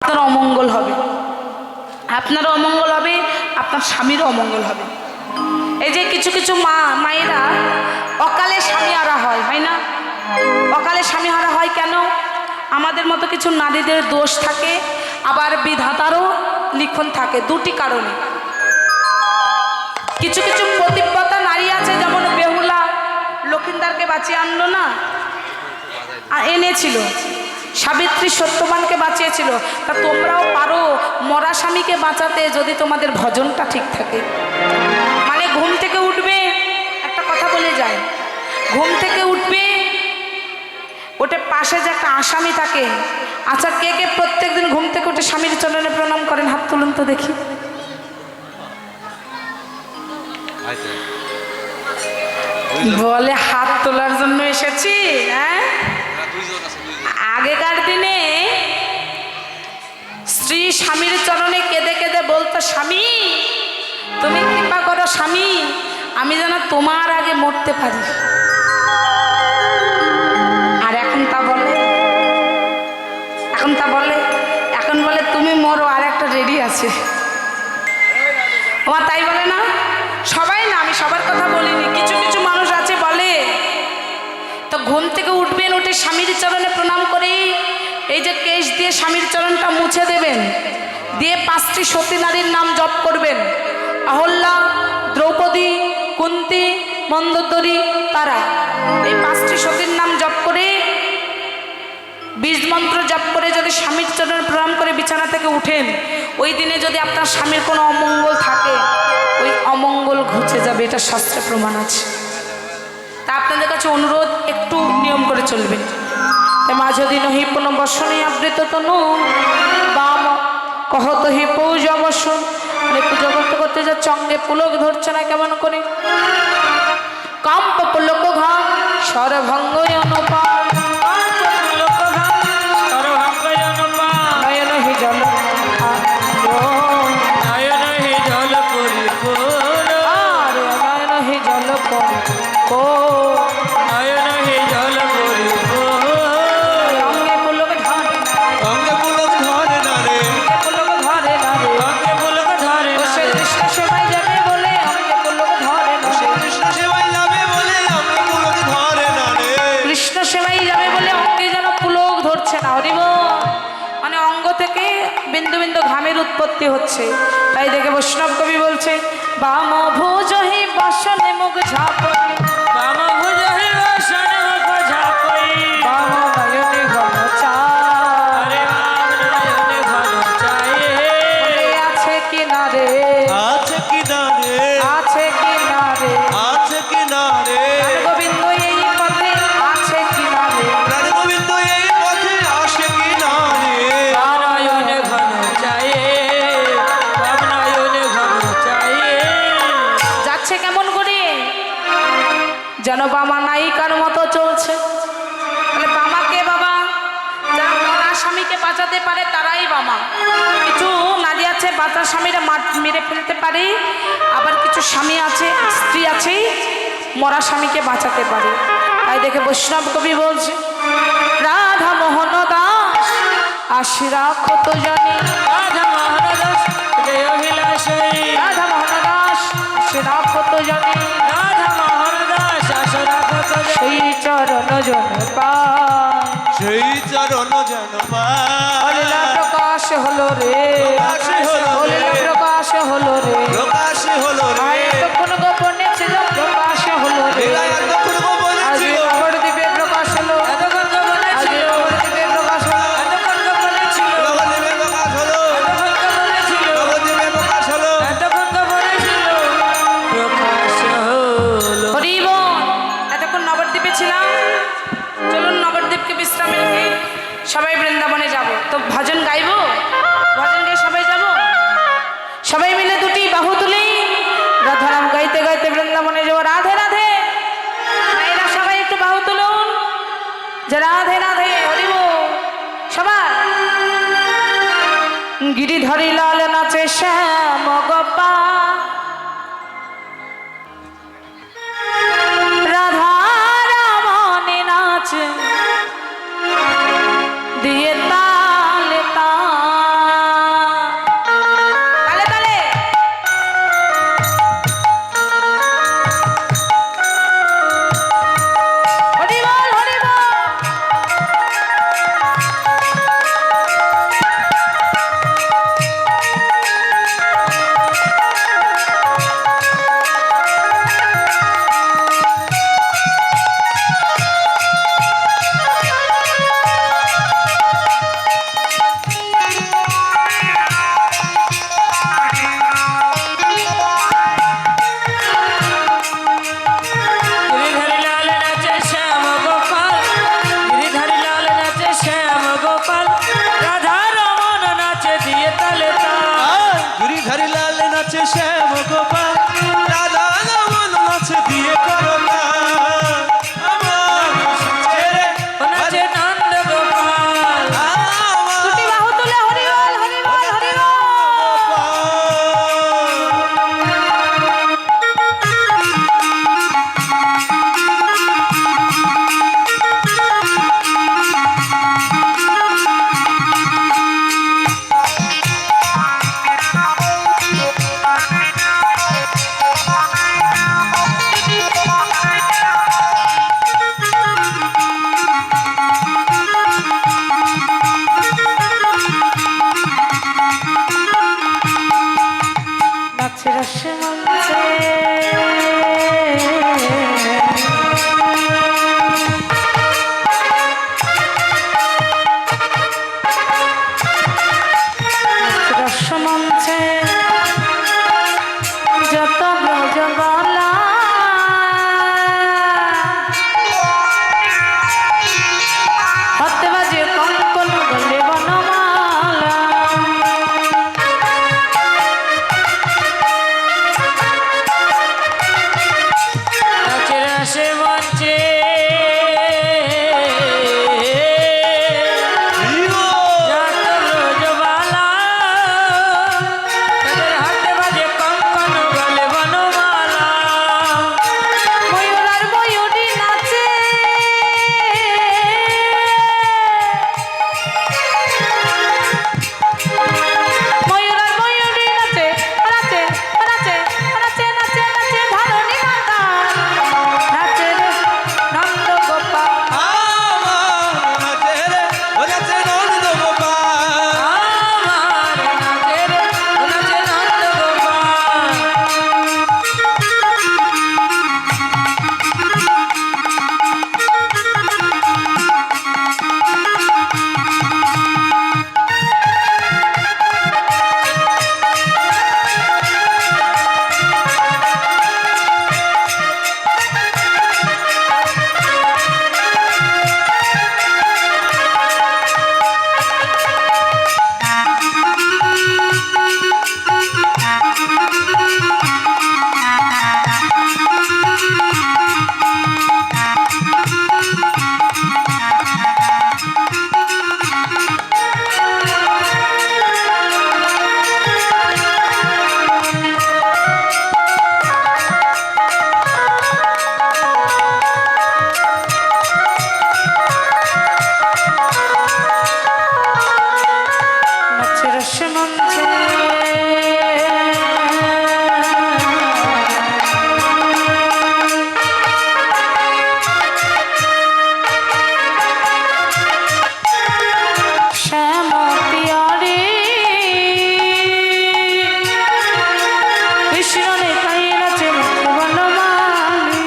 আপনার অমঙ্গল হবে, আপনারও অমঙ্গল হবে, আপনার স্বামীরও অমঙ্গল হবে। এই যে কিছু কিছু মায়েরা অকালে স্বামী হারা হয়, হয় না? অকালে স্বামী হারা হয় কেন? আমাদের মতো কিছু নারীদের দোষ থাকে, আবার বিধাতারও লিখন থাকে, দুটি কারণে। কিছু কিছু প্রতিব্রতা নারী আছে, যেমন বেহুলা লক্ষিন্দারকে বাঁচিয়ে আনলো না, এনেছিল, সাবিত্রী সত্যবানকে বাঁচিয়েছিল। তা তোমরাও পারো মরা স্বামীকে বাঁচাতে, যদি তোমাদের ভজনটা ঠিক থাকে। মানে ঘুম থেকে উঠবে, একটা কথা বলে যায়, ঘুম থেকে উঠবে, ওটা পাশে যে একটা আসামি থাকে। আচ্ছা, কে কে প্রত্যেকদিন ঘুম থেকে উঠে স্বামীর চরণে প্রণাম করেন? হাত তুলুন তো দেখি। বলে হাত তোলার জন্য এসেছি। হ্যাঁ, আগেকার দিনে স্ত্রী স্বামীর চরণে কেঁদে কেঁদে বলতো, স্বামী তুমি কৃপা করো, স্বামী আমি যেন তোমার আগে মরতে পারি। আর এখন তা বলে, এখন বলে তুমি মরো, আর একটা রেডি আছে। আমার তাই বলে না? সবাই না, আমি সবার কথা বলিনি, কিছু কিছু মানুষ আছে বলে। তো ঘুম থেকে উঠবেন, উঠে স্বামীর চরণে প্রণাম করে এই যে কেশ দিয়ে স্বামীর চরণটা মুছে দেবেন, দিয়ে 5টি সতী নারীর নাম জপ করবেন। অহল্যা, দ্রৌপদী, কুন্তী, মন্দোদরী, তারা, এই 5টি সতীর নাম জপ করে, বীজ মন্ত্র জপ করে যদি স্বামীর চরণে প্রণাম করে বিছানা থেকে উঠেন, ওই দিনে যদি আপনার স্বামীর কোনো অমঙ্গল থাকে, ওই অমঙ্গল ঘুচে যাবে, এটা শাস্ত্রে প্রমাণ আছে। তা আপনাদের কাছে অনুরোধ, একটু নিয়ম করে চলবেন। মা যদি নহি পুনঃ বসনে আবৃত তনু বাম কহত হি পৌজ বসন। মানে পুজো করতে করতে যা চঙ্গে পুলক ধরছে না কেমন করে, কম্প পুলক ঘাম স্বরভঙ্গ অনুপা, নয়ন হি জল নয়ন হি জল ও বিন্দু বিন্দু ঘামের উৎপত্তি হচ্ছে। তাই দেখে বৈষ্ণব কবি বলছে, বাম ভুজ হি বসনে মুখ ঝাপই, বাম ভুজ হি বসনে মুখ ঝাপই, বাম নয়নে ঘন চাই, নয়নে ঘন চাই, আছে কি না রে, আছে কি না রে, আছে কি না রে, আছে কি না রে, গোবিন্দ এই পথে আছে কি না রে, গোবিন্দ এই পথে আসে কি না রে, নয়নে ঘন চাই, নয়নে ঘন চাই। যাচ্ছে কেমন করে? যেন বামা নায়িকার মতো চলছে। তাহলে বামা কে? বাবা যারা মরা স্বামীকে বাঁচাতে পারে তারাই বামা। কিছু নারী আছে বাঁচা স্বামীরা মেরে ফেলতে পারে, আবার কিছু স্বামী আছে, স্ত্রী আছে মরা স্বামীকে বাঁচাতে পারে। তাই দেখে বৈষ্ণব কবি বলছে, রাধা মোহন দাস আশি রাখো তো জানি, রাধা মোহন দাস রাধা মোহন দাস আশি রাখো তো জানি, রাধা মোহন দাস আশি রাখো তো জানি, সেই চরণ জন পায়, সেই চরণ জন পায়, লীলা প্রকাশ হলো রে, লীলা প্রকাশ হলো রে, প্রকাশ হলো রে, এতক্ষণ গোপনে ছিল প্রকাশ হলো রে, এতক্ষণ গোপনে ছিল, নবদ্বীপে প্রকাশ হলো, এতক্ষণ গোপনে ছিল, নবদ্বীপে প্রকাশ হলো, এতক্ষণ গোপনে ছিল, নবদ্বীপে প্রকাশ হলো, এতক্ষণ গোপনে ছিল, নবদ্বীপে প্রকাশ হলো, এতক্ষণ গোপনে ছিল, প্রকাশ হলো। হরি বল। এতক্ষণ নবদ্বীপে ছিলাম, চলুন নবদ্বীপকে বিশ্রামে রেখে সবাই বৃন্দাবনে যাব। তো ভজন গাইব, ভজন গাই সবাই যাব, সবাই মিলে দুটি বাহু তুলি রাধারাম গাইতে গাইতে বৃন্দাবনে যাব। রাধে রাধে। ভাইরা সবাই একটু বাহু তুলুন, যে রাধে রাধে, হরি বল। সবাই গিরিধরি লাল নাচে শ্যাম গোপাল, রাধা রমণী নাচে দিয়ে তাল তাল, নাচে শ্যাম গোপাল, রাধা রমন নাচে বিয়ে করো না। আমার ছেড়ে ও নাচে নন্দ গোপাল, আমার দুটি বাহু তুলে হরি বল হরি বল হরি বল। নাচে রসে মঞ্চে রসমঞ্চে যত ব্রজবালা হাতে বাজে কঙ্কন গলে বনমালা। নাচে রসে মঞ্চে যত ব্রজবালা, তাদের হাতে বাজে কঙ্কন গলে বনমালা। ময়ূর আর ময়ূরী নাচে ময়ূর আর ময়ূরী নাচে নাচে নাচে নাচে নাচে নাচে ধরণী মাতা নাচে রে নন্দ গোপাল। আমার নাচে রে ও নাচে নন্দ গোপাল। আমার নাচে রে ও নাচে নন্দ গোপাল। নাচে রসে মঞ্চে শ্যাম পিয়ারে কৃষ্ণ নেতাই নাচে বনমালী।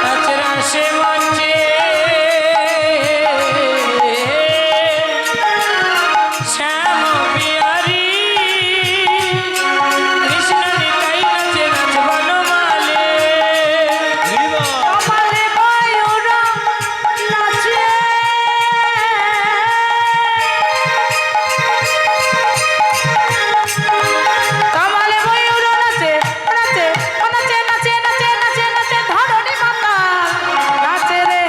নাচে রসে মঞ্চে শ্যাম বিহারী, কৃষ্ণ নিতাই নাচে নাচ বনমালে। আমারে ময়ূরা নাচে কামালে ময়ূরা নাচে নাচে নাচে নাচে নাচে নাচে নাচে ধরণী মাতা নাচে রে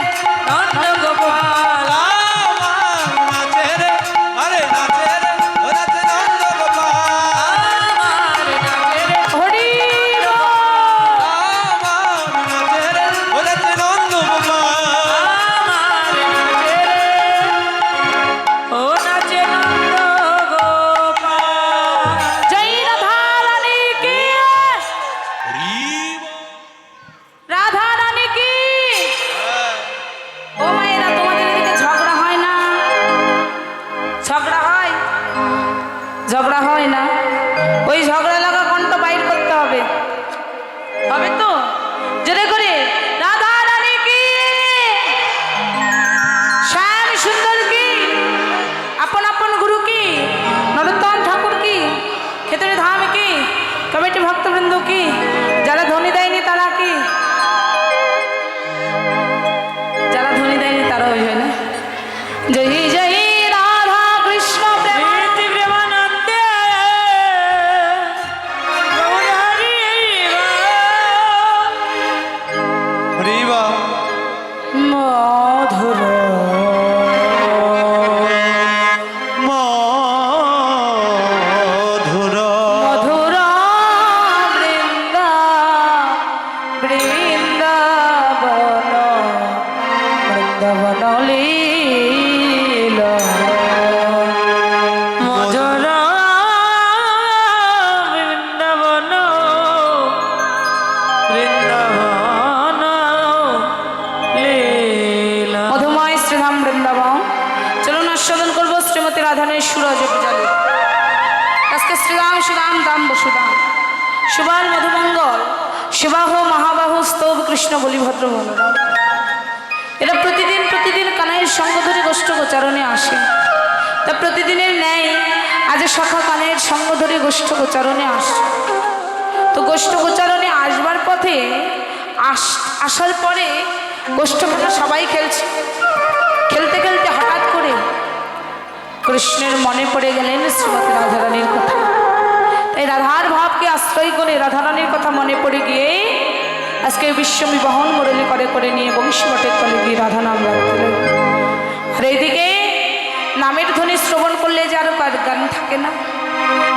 নন্দ গোপাল, আমার নাচে রে আরে নাচে রে ও নাচে নন্দ গোপাল। আমার নাচে রে হরি বল। আমার নাচে রে ও নাচে নন্দ গোপাল। আমার নাচে রে ও নাচে নন্দ গোপাল। জয় রাধা রানী কি রাধা রানী কি। ও মায়েরা তোমাদের এদিকে ঝগড়া হয় না? ঝগড়া হয়? ঝগড়া হয় না? ওই ঝগড়া লাগা কণ্ঠ বাইর করতে হবে, হবে তো? জোরে করে রাধা রানী কি, শ্যাম সুন্দর কি, আপন আপন গুরু কি, নরোত্তম ঠাকুর কি, খেতড়ি ধাম কি, কমিটি ভক্তবৃন্দ কি, যারা ধ্বনি দেয়নি তারা কি, যারা ধ্বনি দেয়নি তারা ওই হয় না। জয় জয় রাধা কৃষ্ণ প্রেম প্রীতি প্রেমানন্দে পূজালি। আজকে শ্রীরাম সুদাম দাম বসুদাম সুবাল মধুমঙ্গল শিবাহ মহাবাহু স্তব কৃষ্ণ বলিভদ্র বলরাম, এরা প্রতিদিন প্রতিদিন কানাইয়ের সঙ্গ ধরে গোষ্ঠ গোচারণে আসে। তা প্রতিদিনের ন্যায় আজ সখা কানাইয়ের সঙ্গ ধরে গোষ্ঠ গোচারণে আসে। তো গোষ্ঠ গোচারণে আসবার পথে আসার পরে গোষ্ঠখানা সবাই খেলছে। খেলতে খেলতে হঠাৎ করে কৃষ্ণের মনে পড়ে গেলেন শ্রীমতী রাধারানীর কথা। তাই রাধার ভাবকে আশ্রয় করে রাধারানীর কথা মনে পড়ে গিয়ে আজকে বিশ্ববিবাহন মুরলী করে করে নিয়ে বংশীবটের তলে গিয়ে রাধা নাম রাখলেন। আর এইদিকে নামের ধ্বনি শ্রবণ করলে যে আরো গান থাকে না।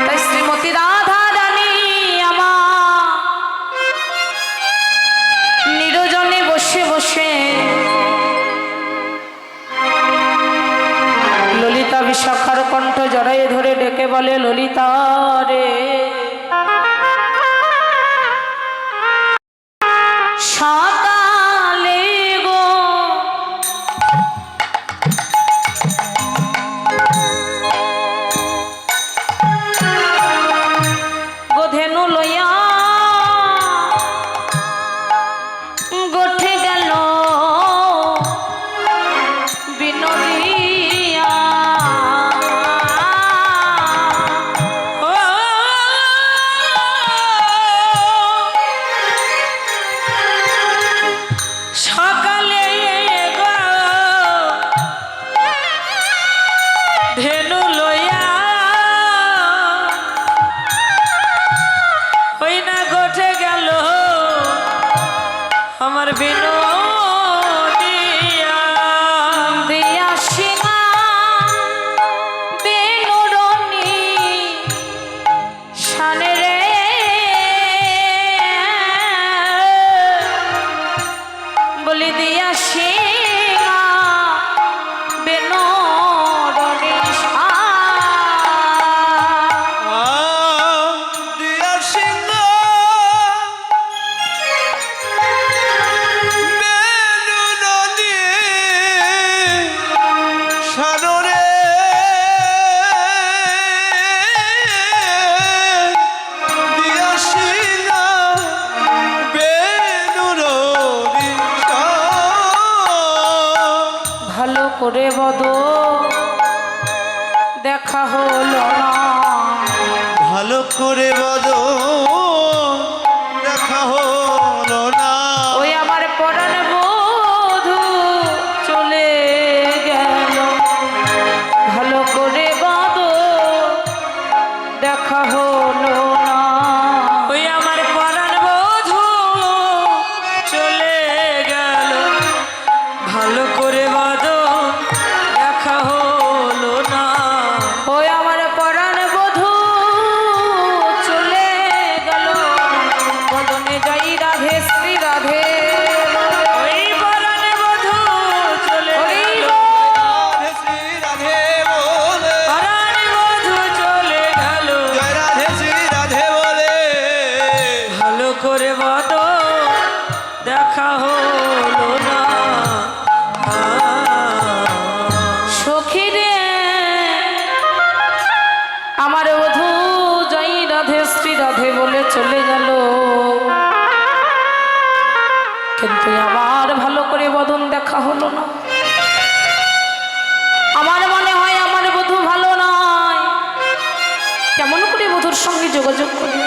তাই শ্রীমতী রাধারানী আমার নিরজনে বসে বসে ললিতা বিশাখার কণ্ঠ জড়াইয়ে ধরে ডেকে বলে, ললিতা রে সকালে গো গোধেনু লইয়া গোঠে গেল বিনোদিয়া। সকালে গো ধেনু লইয়া ওই না গোঠে গেল আমার বিনোদিয়া। দিয়া সিংহা বেনুরনি শানে রে বলি দিয়া সিংহা বেনুরনি দিয়া সিংহ বেনু নদী সানরে দিয়া সিংহ বেনু নদী ভালো করে বদ দেখা হলো না। ভালো করে বদ দেখা হলো না। ওই আমার পরাণ বধূ চলে গেল। ভালো করে বদ দেখা হলো না। ওই আমার পরাণ বধূ চলে গেল। ভালো করে বাদন দেখা হলো না। ওই আমার পরাণ বধূ চলে গেল। বদনে যাই রাধে শ্রী রাধে। ওই পরাণ বধূ চলে হরি গেল। রাধে শ্রী রাধে বলে, পরাণ বধূ চলে গেল। জয় রাধে শ্রী রাধে বলে। ভালো করে বাদন দেখা হলো না। সখী রে আমার বধূ যাই রাধে শ্রী রাধে বলে চলে গেল। কিন্তু আমার ভালো করে বদন দেখা হলো না। আমার মনে হয় আমার বধূ ভালো নয়। কেমন করে বধূর সঙ্গে যোগাযোগ করি?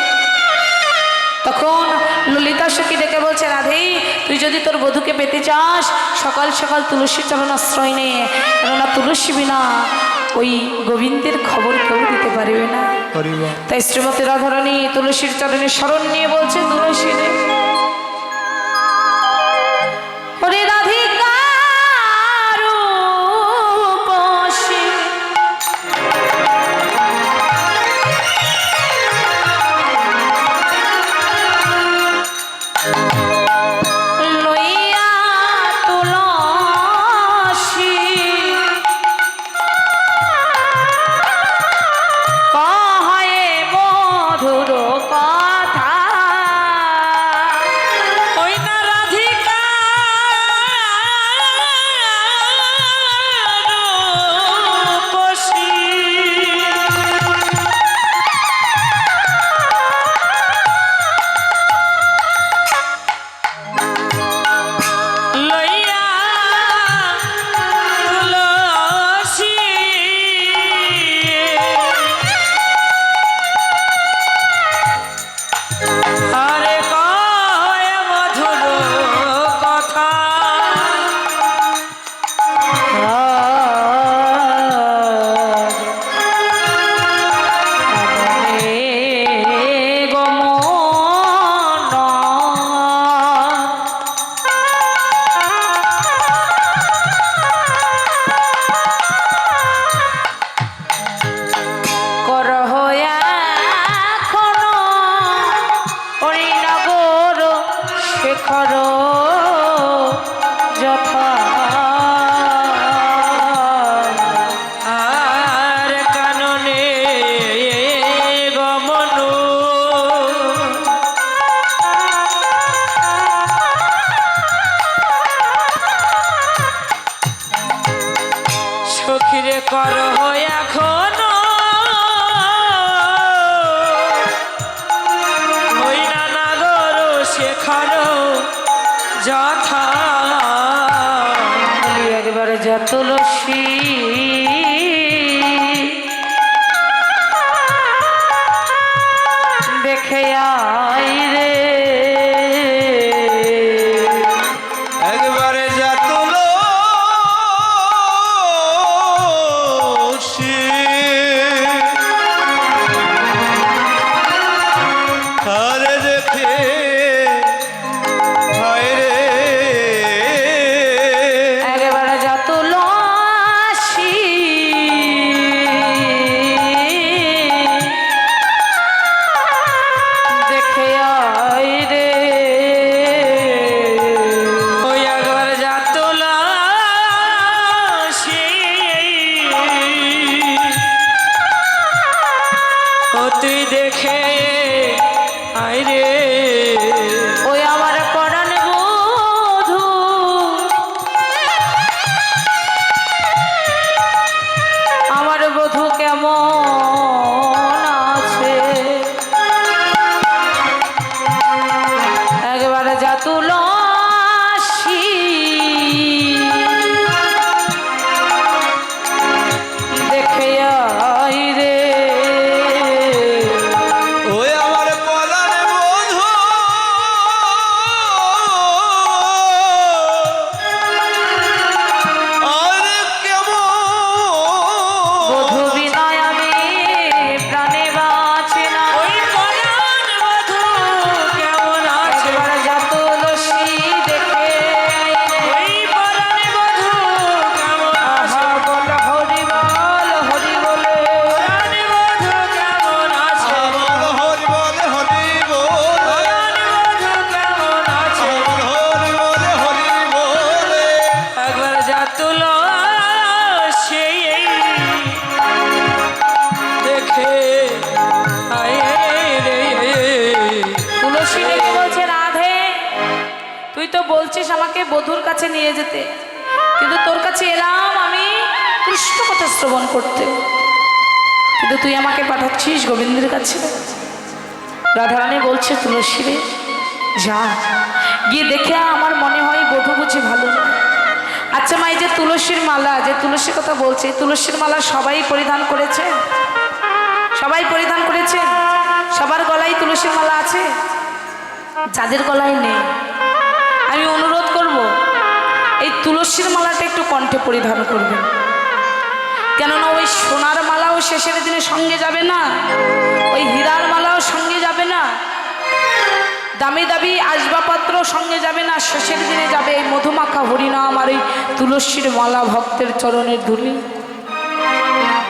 তখন ললিতা সখী ডেকে বলছে, রাধে তুই যদি তোর বধূকে পেতে চাস সকাল সকাল তুলসী চরণ আশ্রয় নে। কেননা তুলসী বিনা ওই গোবিন্দের খবর কেউ দিতে পারবে না। তাই শ্রীমতী রাধারানী তুলসীর চরণে শরণ নিয়ে বলছে, তুলসী রে ওরে রাধিকা রূপসী লইয়া তুলসী কহে মধুর কথা। যা তুলসী দেখে আই রে একবারে যা তুলসী আরে দেখে হায় রে একবারে যা তুলসী দেখে আই রে ওই একবার যা তুলসী ও তুই দেখে আয় রে ওই আমার পরাণ বধূ আমার বধূ কেমন আছে একবারে যা তুলসী দেখে আই রে ওই আমার পরাণ বধূ আরে কেমন বধূ বিনয় আমি প্রাণে বাঁচি না ওই পরাণ বধূ কেমন আছে একবার যা তুলসী দেখে আই রে। ওই পরাণ বধূ কেমন আছে আহা বল হরি বল হরি বলে পরাণ বধূ কেমন আছে আমার হরি বলে হরি বলে পরাণ বধূ কেমন আছে আমার হরি বলে হরি বলে একবার যা তুলসী দেখে আয় রে তুলসী ডেকে বলছে রাধে তুই তো বলছিস আমাকে বধূর কাছে নিয়ে যেতে কিন্তু তোর কাছে এলাম আমি কৃষ্ণ কথা শ্রবণ করতে কিন্তু তুই আমাকে পাঠাচ্ছিস গোবিন্দের কাছে রাধারানী বলছে তুলসী রে যা গিয়ে দেখে আয়, আমার মনে হয় বধূ বুঝি ভালো না আচ্ছা মা এই যে তুলসীর মালা যে তুলসীর কথা বলছে এই তুলসীর মালা সবাই পরিধান করেছে সবাই পরিধান করেছে সবার গলায় তুলসীর মালা আছে যাদের গলায় নেই আমি অনুরোধ করব এই তুলসীর মালাটা একটু কণ্ঠে পরিধান করবেন কেননা ওই সোনার মালাও শেষের দিনে সঙ্গে যাবে না ওই হীরার মালাও সঙ্গে যাবে না দামি দামি আসবাবপত্র সঙ্গে যাবে না শেষের দিনে যাবে এই মধুমাখা হরিনাম আর এই তুলসীর মালা ভক্তের চরণের ধুলি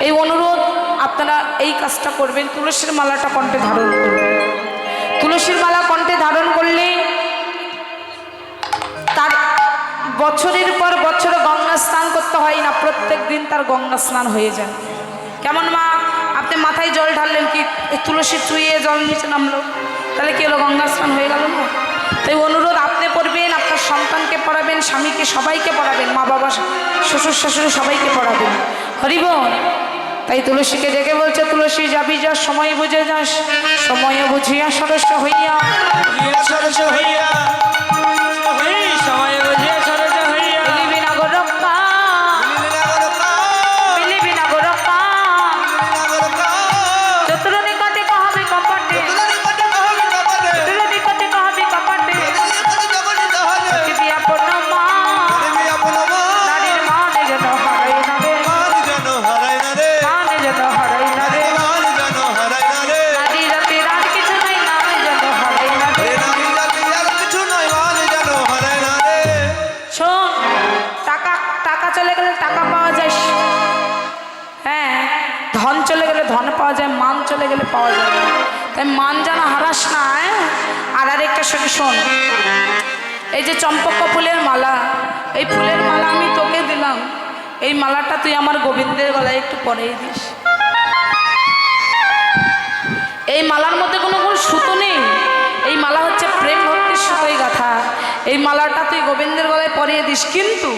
এই অনুরোধ আপনারা এই কাজটা করবেন তুলসীর মালাটা কণ্ঠে ধারণ করবেন তুলসীর মালা কণ্ঠে ধারণ করলে তার বছরের পর বছর গঙ্গা স্নান করতে হয় না প্রত্যেক দিন তার গঙ্গা স্নান হয়ে যায় কেমন মা আপনি মাথায় জল ঢাললেন কি এই তুলসী চুইয়ে জল নিচে নামলো তাহলে কি হলো গঙ্গা স্নান হয়ে গেল না তাই অনুরোধ আপনি পড়বেন আপনার সন্তানকে পড়াবেন স্বামীকে সবাইকে পড়াবেন মা বাবা শ্বশুর শাশুড়ি সবাইকে পড়াবেন হরিবোল তাই তুলসীকে ডেকে বলছে তুলসী যাবি যা সময় বুঝে যাস সময় বুঝিয়া সরস হইয়া সরস হইয়া এই সময় বুঝে সরজ হইয়া মিলিবি না গো রক্ষা মিলিবি না গো রক্ষা চতুর নিকটে কহাবি কপটে চতুর নিকটে কহাবি কপটে দিবি আপন মা নারীর মান যেন হারাই না রে মান যেন হারাই না রে নারী রাতে রাত কিছু নাই নাম যেন হারাই না রে শোন টাকা টাকা চলে গেলে টাকা পাওয়া যায় হ্যাঁ ধন চলে গেলে ধন পাওয়া যায় মান চলে গেলে পাওয়া যায় না তাই মান যেন হারাস না আর আরেকটা সাথে শোন এই যে চম্পকা ফুলের মালা এই ফুলের মালা আমি তোকে দিলাম এই মালাটা তুই আমার গোবিন্দের গলায় একটু পরিয়ে দিস এই মালার মধ্যে কোনো সুতো নেই এই মালা হচ্ছে প্রেম ভক্তির সুতোই গাথা এই মালাটা তুই গোবিন্দের গলায় পরিয়ে দিস কিন্তু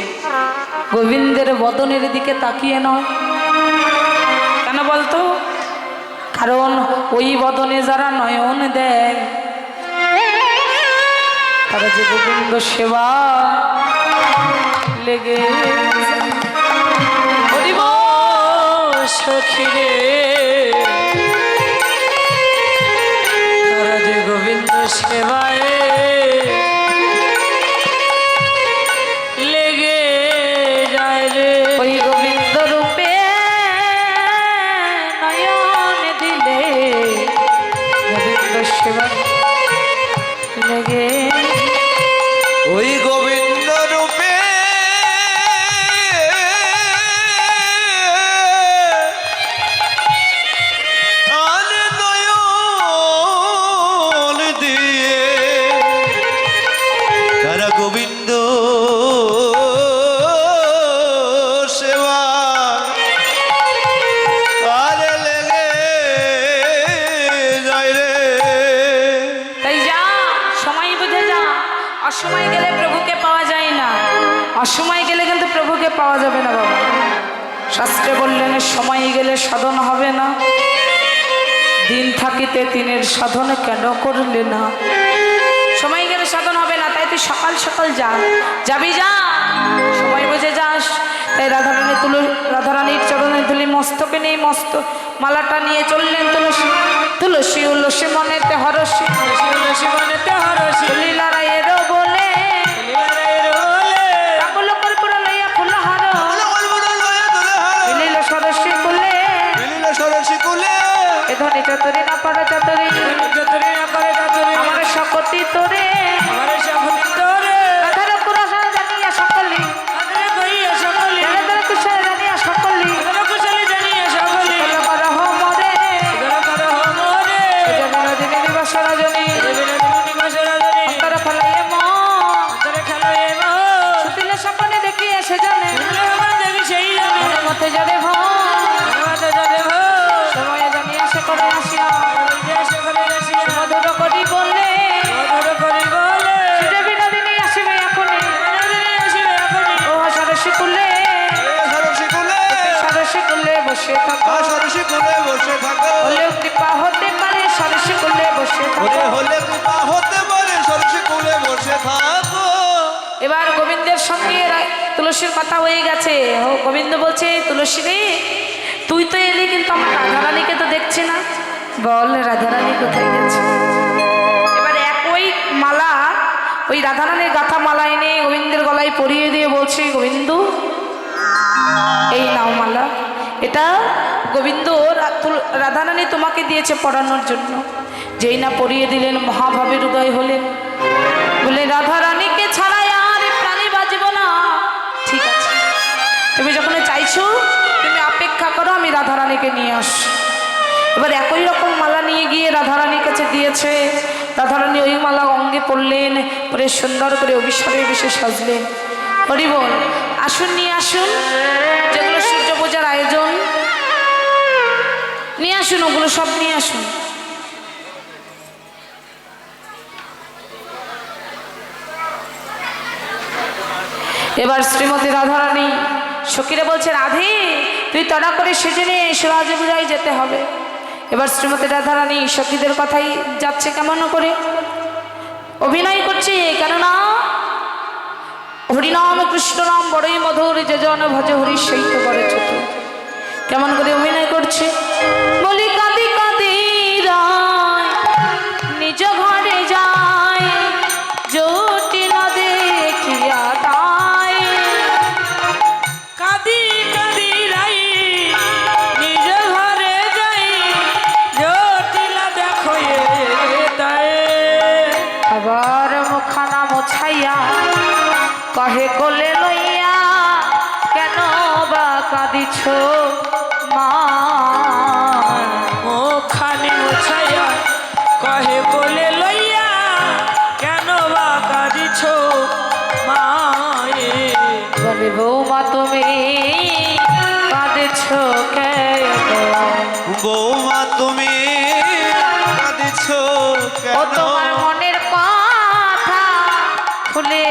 গোবিন্দের বদনের দিকে তাকিয়ে নয় কেন বলতো কারণ ওই বদনে যারা নয়ন দেয় তারা যে গোবিন্দ সেবা লেগে যায়। সখিরে তারা যে গোবিন্দ সেবায় লেগে যায় রে। ওই গোবিন্দ রূপে নয়ন দিলে গোবিন্দ সেবা লেগে ওই গোবিন্দ রূপে নয়ন দিয়ে তারা গোবিন্দ সেবা আরে লেগে যায় রে। তাই যা সময় বুঝে যা, অসময় গেলে প্রভুকে পাওয়া যায় না, অসময় গেলে কিন্তু প্রভুকে পাওয়া যাবে না বাবা। শাস্ত্রে বললেন সময় গেলে সাধন হবে না, দিন থাকিতে তিনের সাধন কেন করলে না। সময় গেলে সাধন হবে না, তাই তুই সকাল সকাল যা, যাবি যা, সময় বুঝে যাস। তাই রাধারানীর চরণে ধুলি মস্তকে নেই, মস্ত মালাটা নিয়ে চললেন তুলসী। তুলসী উলসী মনেতে হরসী, তুলসী বনেতে হরসী লীলা রায়েরও বলে কাকল কর্পূর লইয়া ফুলহার লীল সরস্বী কুলে এ ধনী চতুরী না পারে চতুরী যতরে না করে ততরে আমার সকতি তোরে আমার সখী তোরে রাধার পুরাণ জানিয়া সকলি আদরে কইয়া সকলে রাধার কুশল জানিয়া সকলি আদরে কুশলে জানিয়া সকলে করহ মরে আদরে করো মোরে বিনোদিনী দিবস রজনী দেবের নিবাস রাজনী অন্তর ফলাইয়ে মন আদরে খেলায়ে মো সুতিলে সপনে দেখি এসে জানে ভগবান দেবী সেই জানে মনের মধ্যে যাবে ভো মাতা যাবে ভো সময়ে জানিয়া সে করে আসিয়া যে সকলে আসিয়া মধুর করি বললে মধুর করি বলে যে বিনোদিনী আসিবে এখনই বিনোদিনী আসিবে এখনই ও সরস্বী কুলে সরস্বী কুলে বসে থাকো হলেও কৃপা হতে পারে সরস্বী কুলে বসে থাকো। এবার গোবিন্দের সঙ্গে তুলসীর কথা হয়ে গেছে। ও গোবিন্দ বলছে তুলসী রে তুই তো এলি, কিন্তু আমার রাধারানীকে তো দেখছি না, বল রাধারানী কোথায় গেছে। এবার একই মালা ওই রাধারানীর গাথা মালা এনে গোবিন্দের গলায় পরিয়ে দিয়ে বলছে গোবিন্দ এই নাও মালা, এটা গোবিন্দ রাধারানী তোমাকে দিয়েছে পড়ানোর জন্য। যেই না পরিয়ে দিলেন মহাভাবের উদয় হলেন, বলে রাধারানীকে ছাড়াই আর প্রাণী বাঁচব না। ঠিক আছে, তুমি যখন চাইছো তুমি অপেক্ষা করো, আমি রাধারানীকে নিয়ে আসি। এবার একই রকম মালা নিয়ে গিয়ে রাধারানীর কাছে দিয়েছে। রাধারানী ওই মালা অঙ্গে পড়লেন, পরে সুন্দর করে অভিসারে বেশে সাজলেন। হরি বল, আসুন নিয়ে আসুন, যেগুলো সূর্য পূজার আয়োজন নিয়ে আসুন, ওগুলো সব নিয়ে আসুন। এবার শ্রীমতী রাধারানী সখীরা বলছে রাধে তুই তড়া করে সেজে নিয়ে সুরাজপুরায় যেতে হবে। এবার শ্রীমতী রাধারানী সখীদের কথাই যাচ্ছে কেমন করে, অভিনয় করছে, কেননা হরিনাম কৃষ্ণ নাম বড়ই মধুর, যে জন ভজ হরি সেই তো বড় চতুর। কেমন করে অভিনয় করছে, বলি কাঁদি কাঁদি রায় নিজ ঘরে যায়, জটিল দেখিয়া তাই কাঁদি কাঁদি রাই নিজ ঘরে যাই, জটিলা দেখো তাই আবার মুখানা মোছাইয়া কহে কোলে লইয়া, কেন বা কাঁদিছ মা। মুখানি মুছাইয়া কহে বলে লইয়া, কেন বা কাঁদিছ মায়ে। বলে বৌমা তুমি কাঁদেছ কেন, বৌমা তুমি কাঁদিছ ও কেন? তোমার মনের কথা খুলে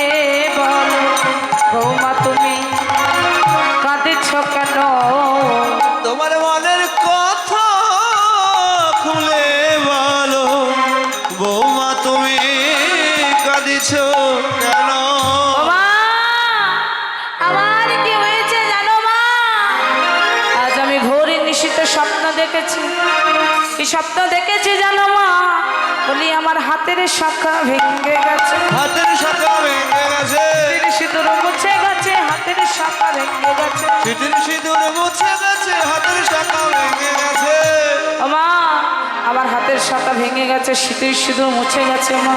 বলো, বৌমা তুমি কাঁদেছ কেন। তোমার মনের কথা খুলে বলো, বৌমা তুমি কাঁদিছ কেন? বাবা, আমার কি হয়েছে জানো মা? আজ আমি ঘোর কি স্বপ্ন দেখেছি জানো মা? বলি আমার হাতের শাখা ভেঙে গেছে, হাতের শাখা ভেঙে গেছে, সিঁথির সিঁদুর মুছে গেছে, হাতের শাখা ভেঙে গেছে। সিঁথির সিঁদুর মুছে গেছে, হাতের শাখা ভেঙে গেছে। ও মা, আমার হাতের শাখা ভেঙে গেছে, সিঁথির সিঁদুর মুছে গেছে মা।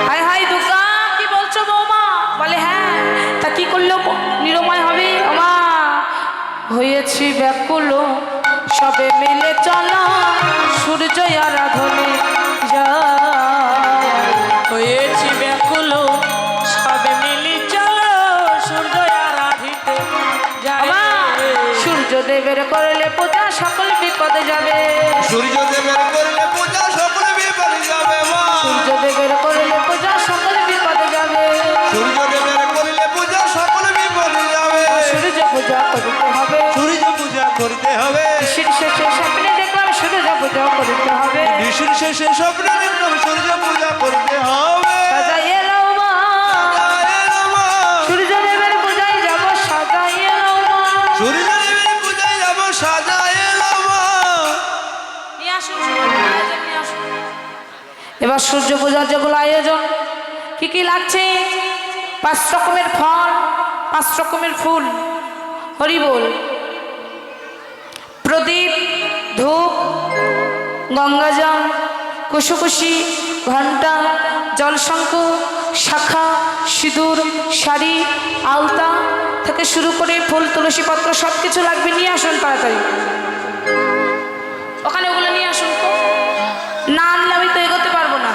হাই হাই দুর্গা, কি বলছো বৌমা? বলে হ্যাঁ, তা কি করলো নিরময় হবে? ও মা, হয়েছি ব্যাকুল, সবে মিলে চলো সূর্য আরাধনে যায়। হয়েছি ব্যাকুল, সবে মিলি চলো সূর্য আরাধিতে যাই। আমা, সূর্যদেবের করলে পূজা সকল বিপদে যাবে, সূর্যদেবের করলে পূজা সকল বিপদে যাবে মা। সূর্যদেবের করলে পূজা সকল বিপদে যাবে। সূর্যদেবের করলে পূজা সকল বিপদে যাবে। সূর্য পূজা করতে হবে, সূর্য পূজা করতে হবে। ঋষির শেষে স্বপ্নে দেখলাম সূর্য পূজা করতে হবে। ঋষির শেষে স্বপ্নে দেখলাম সূর্য পূজা করতে হবে। সাজাই এলো মা, সূর্যদেবের পূজায় যাব, সাজাই এলো মা। সূর্যদেবের পূজায় যাব, সাজায় এলাম মা। নিয়ে আসুন, আয়োজন নিয়ে আসুন। এবার সূর্য পূজার যেগুলো আয়োজন, কি কি লাগছে? 5 রকমের ফল, 5 রকমের ফুল, হরি বল, প্রদীপ, ধূপ, গঙ্গাজল, কুশকুশি, ঘণ্টা, জলশঙ্খ, শাখা, সিঁদুর, শাড়ি, আলতা থেকে শুরু করে ফুল, তুলসী পত্র সব কিছু লাগবে। নিয়ে আসুন তাড়াতাড়ি, ওখানে ওগুলো নিয়ে আসুন তো। না আনলে আমি তো এগোতে পারবো না।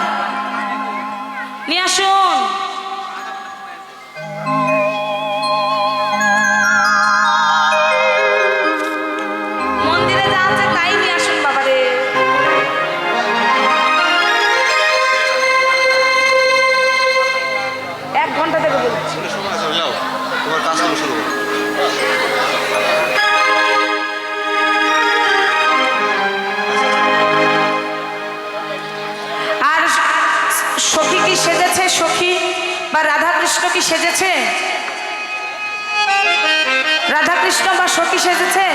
নিয়ে আসুন। মন্দিরে যা আছে তাই নিয়ে আসুন বাবারে। এক ঘন্টা দেবে বলছি। তোমার কাজ শুরু করো। আর সখী কি সেজেছে? সখী বা রাধা কৃষ্ণ কি সেজেছে? রাধা কৃষ্ণ বা সখী সেজেছে?